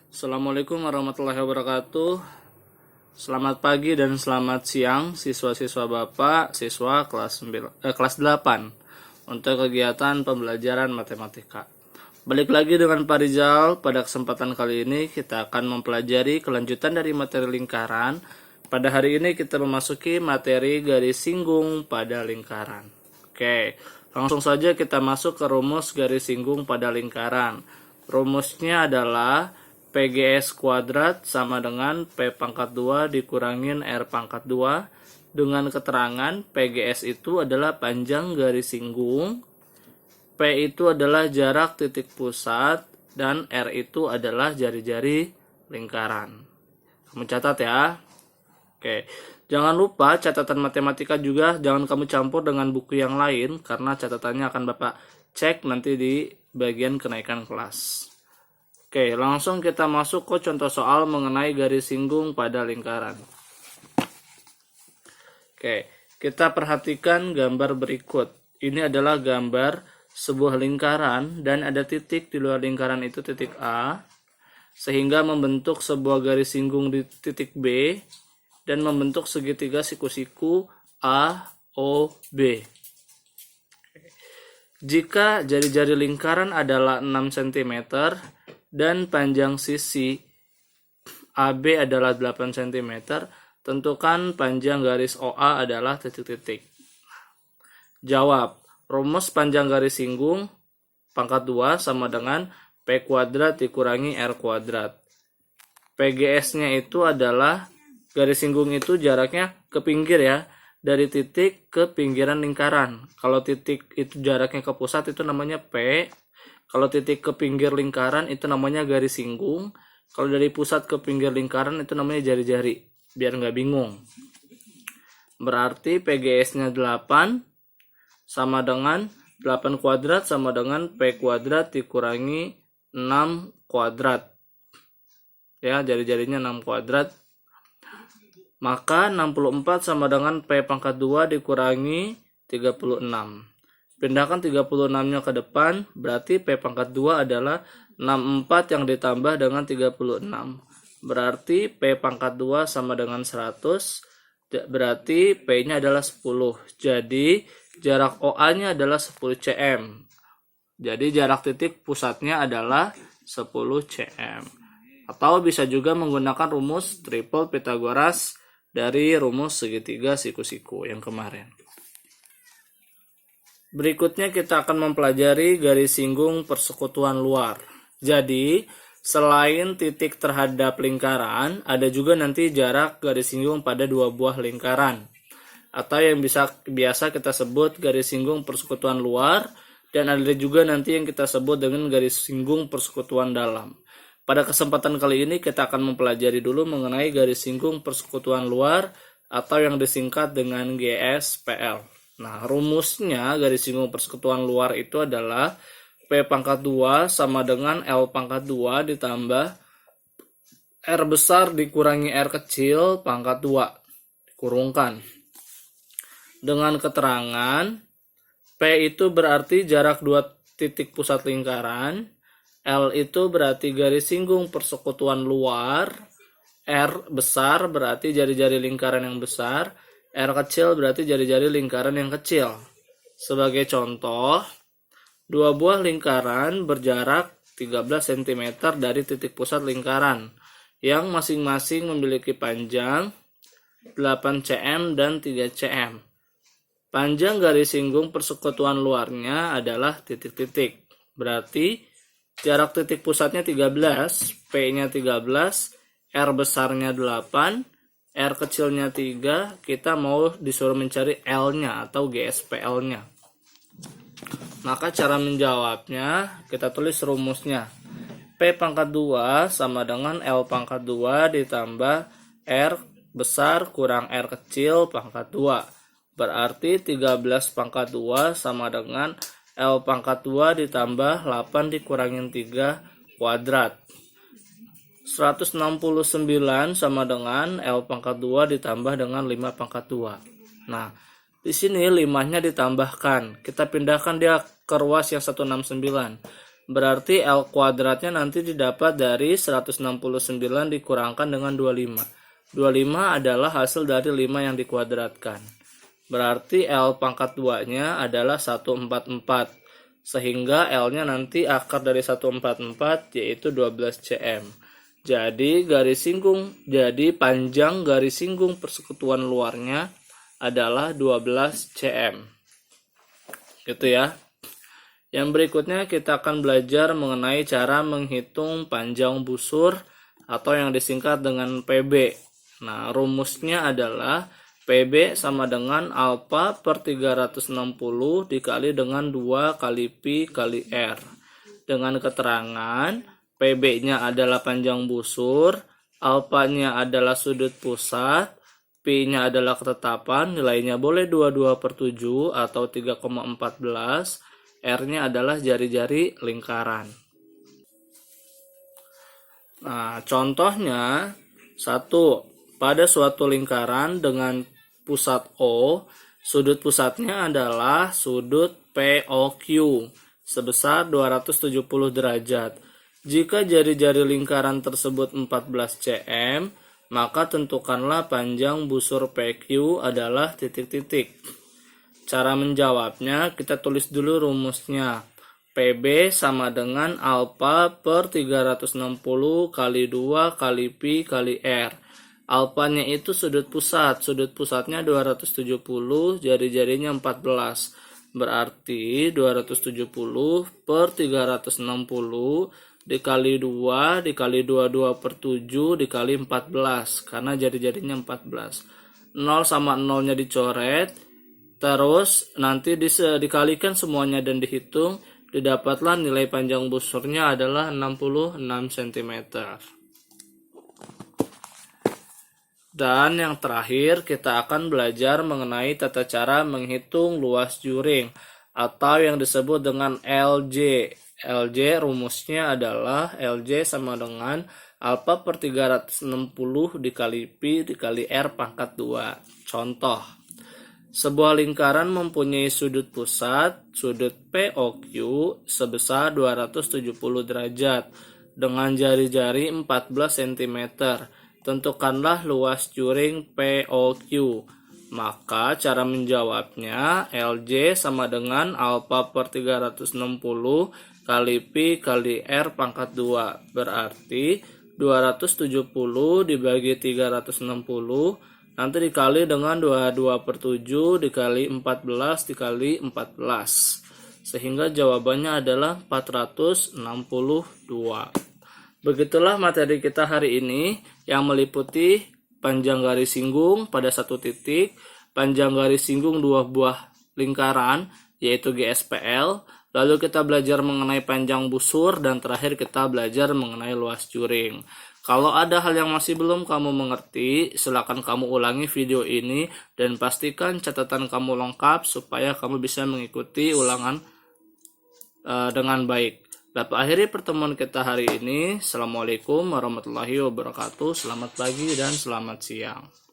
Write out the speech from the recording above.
Assalamualaikum warahmatullahi wabarakatuh. Selamat pagi dan selamat siang siswa-siswa Bapak, siswa kelas 8 untuk kegiatan pembelajaran matematika. Balik lagi dengan Pak Rizal. Pada kesempatan kali ini kita akan mempelajari kelanjutan dari materi lingkaran. Pada hari ini kita memasuki materi garis singgung pada lingkaran. Oke, langsung saja kita masuk ke rumus garis singgung pada lingkaran. Rumusnya adalah PGS kuadrat sama dengan P pangkat 2 dikurangin R pangkat 2 dengan keterangan PGS itu adalah panjang garis singgung, P itu adalah jarak titik pusat, dan R itu adalah jari-jari lingkaran. Kamu catat ya. Oke, jangan lupa catatan matematika juga jangan kamu campur dengan buku yang lain karena catatannya akan Bapak cek nanti di bagian kenaikan kelas. Oke, langsung kita masuk ke contoh soal mengenai garis singgung pada lingkaran. Oke, kita perhatikan gambar berikut. Ini adalah gambar sebuah lingkaran dan ada titik di luar lingkaran itu titik A, sehingga membentuk sebuah garis singgung di titik B dan membentuk segitiga siku-siku A, O, B. Jika jari-jari lingkaran adalah 6 cm dan panjang sisi AB adalah 8 cm, tentukan panjang garis OA adalah titik-titik. Jawab, rumus panjang garis singgung pangkat 2 sama dengan P kuadrat dikurangi R kuadrat. PGS-nya itu adalah garis singgung itu jaraknya ke pinggir ya, dari titik ke pinggiran lingkaran. Kalau titik itu jaraknya ke pusat itu namanya P. Kalau titik ke pinggir lingkaran itu namanya garis singgung. Kalau dari pusat ke pinggir lingkaran itu namanya jari-jari. Biar nggak bingung. Berarti PGS-nya 8 sama dengan 8 kuadrat sama dengan P kuadrat dikurangi 6 kuadrat. Ya, jari-jarinya 6 kuadrat. Maka 64 sama dengan P pangkat 2 dikurangi 36. Pindahkan 36-nya ke depan, berarti P pangkat 2 adalah 64 yang ditambah dengan 36. Berarti P pangkat 2 sama dengan 100, berarti P-nya adalah 10. Jadi, jarak OA-nya adalah 10 cm. Jadi, jarak titik pusatnya adalah 10 cm. Atau bisa juga menggunakan rumus triple Pythagoras dari rumus segitiga siku-siku yang kemarin. Berikutnya kita akan mempelajari garis singgung persekutuan luar. Jadi, selain titik terhadap lingkaran, ada juga nanti jarak garis singgung pada dua buah lingkaran. Atau yang biasa kita sebut garis singgung persekutuan luar, dan ada juga nanti yang kita sebut dengan garis singgung persekutuan dalam. Pada kesempatan kali ini kita akan mempelajari dulu mengenai garis singgung persekutuan luar atau yang disingkat dengan GSPL. Nah, rumusnya garis singgung persekutuan luar itu adalah P pangkat 2 sama dengan L pangkat 2 ditambah R besar dikurangi R kecil pangkat 2 dikurungkan. Dengan keterangan P itu berarti jarak dua titik pusat lingkaran, L itu berarti garis singgung persekutuan luar, R besar berarti jari-jari lingkaran yang besar, R kecil berarti jari-jari lingkaran yang kecil. Sebagai contoh, dua buah lingkaran berjarak 13 cm dari titik pusat lingkaran, yang masing-masing memiliki panjang 8 cm dan 3 cm. Panjang garis singgung persekutuan luarnya adalah titik-titik. Berarti jarak titik pusatnya 13, P-nya 13, R besarnya 8, R kecilnya 3, kita mau disuruh mencari L-nya atau GSPL-nya. Maka cara menjawabnya, kita tulis rumusnya. P pangkat 2 sama dengan L pangkat 2 ditambah R besar kurang R kecil pangkat 2. Berarti 13 pangkat 2 sama dengan L pangkat 2 ditambah 8 dikurangin 3 kuadrat. 169 sama dengan L pangkat 2 ditambah dengan 5 pangkat 2. Nah, di sini 5-nya ditambahkan. Kita pindahkan dia ke ruas yang 169. Berarti L kuadratnya nanti didapat dari 169 dikurangkan dengan 25. 25 adalah hasil dari 5 yang dikuadratkan. Berarti L pangkat 2-nya adalah 144. Sehingga L-nya nanti akar dari 144 yaitu 12 cm. Jadi panjang garis singgung persekutuan luarnya adalah 12 cm. Gitu ya. Yang berikutnya kita akan belajar mengenai cara menghitung panjang busur atau yang disingkat dengan PB. Nah, rumusnya adalah PB sama dengan alfa per 360 dikali dengan 2 kali Pi kali R. Dengan keterangan PB-nya adalah panjang busur, alfanya adalah sudut pusat, Pi-nya adalah ketetapan, nilainya boleh 22/7 atau 3,14, R-nya adalah jari-jari lingkaran. Nah, contohnya 1. Pada suatu lingkaran dengan pusat O, sudut pusatnya adalah sudut POQ sebesar 270 derajat. Jika jari-jari lingkaran tersebut 14 cm, maka tentukanlah panjang busur PQ adalah titik-titik. Cara menjawabnya, kita tulis dulu rumusnya. PB sama dengan alfa per 360 kali 2 kali Pi kali R. Alfanya itu sudut pusat. Sudut pusatnya 270, jari-jarinya 14. Berarti 270 per 360 dikali 2 dikali 22/7 dikali 14. Karena jari-jarinya 14. 0 sama 0-nya dicoret. Terus nanti dikalikan semuanya dan dihitung, didapatlah nilai panjang busurnya adalah 66 cm. Dan yang terakhir kita akan belajar mengenai tata cara menghitung luas juring atau yang disebut dengan LJ. LJ rumusnya adalah LJ sama dengan alfa per 360 dikali Pi dikali R pangkat 2. Contoh. Sebuah lingkaran mempunyai sudut pusat, sudut POQ sebesar 270 derajat dengan jari-jari 14 cm. Tentukanlah luas juring POQ. Maka cara menjawabnya LJ sama dengan alfa per 360 kali Pi kali R pangkat 2. Berarti 270 dibagi 360 nanti dikali dengan 22/7 dikali 14 dikali 14. Sehingga jawabannya adalah 462. Begitulah materi kita hari ini yang meliputi panjang garis singgung pada satu titik, panjang garis singgung dua buah lingkaran yaitu GSPL, lalu kita belajar mengenai panjang busur, dan terakhir kita belajar mengenai luas juring. Kalau ada hal yang masih belum kamu mengerti, silakan kamu ulangi video ini dan pastikan catatan kamu lengkap supaya kamu bisa mengikuti ulangan dengan baik. Dapat akhiri pertemuan kita hari ini. Assalamualaikum warahmatullahi wabarakatuh. Selamat pagi dan selamat siang.